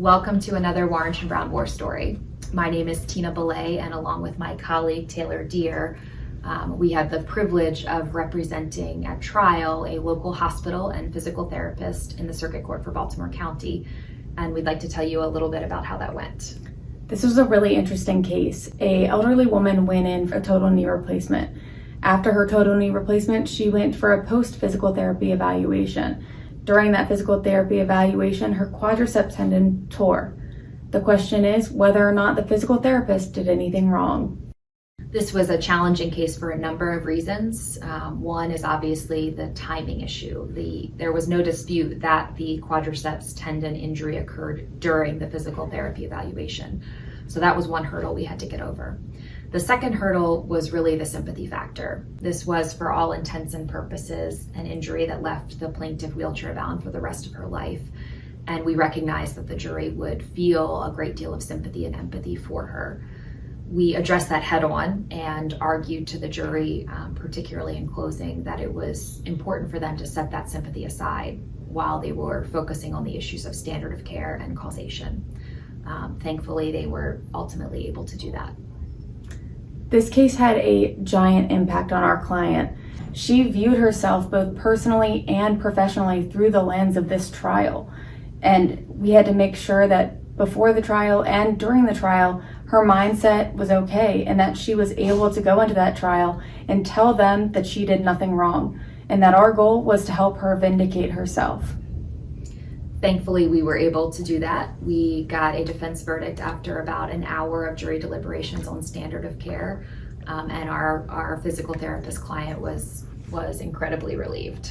Welcome to another Waranch Brown war story. My name is Tina Billet, and along with my colleague Taylor Deere, we have the privilege of representing at trial a local hospital and physical therapist in the Circuit Court for Baltimore County, and we'd like to tell you a little bit about how that went. This was a really interesting case. An elderly woman went in for a total knee replacement. After her total knee replacement, she went for a post-physical therapy evaluation. During that physical therapy evaluation, her quadriceps tendon tore. The question is whether or not the physical therapist did anything wrong. This was a challenging case for a number of reasons. One is obviously the timing issue. There was no dispute that the quadriceps tendon injury occurred during the physical therapy evaluation. So that was one hurdle we had to get over. The second hurdle was really the sympathy factor. This was, for all intents and purposes, an injury that left the plaintiff wheelchair bound for the rest of her life. And we recognized that the jury would feel a great deal of sympathy and empathy for her. We addressed that head on and argued to the jury, particularly in closing, that it was important for them to set that sympathy aside while they were focusing on the issues of standard of care and causation. Thankfully, they were ultimately able to do that. This case had a giant impact on our client. She viewed herself both personally and professionally through the lens of this trial. And we had to make sure that before the trial and during the trial, her mindset was okay and that she was able to go into that trial and tell them that she did nothing wrong and that our goal was to help her vindicate herself. Thankfully, we were able to do that. We got a defense verdict after about an hour of jury deliberations on standard of care, and our physical therapist client was incredibly relieved.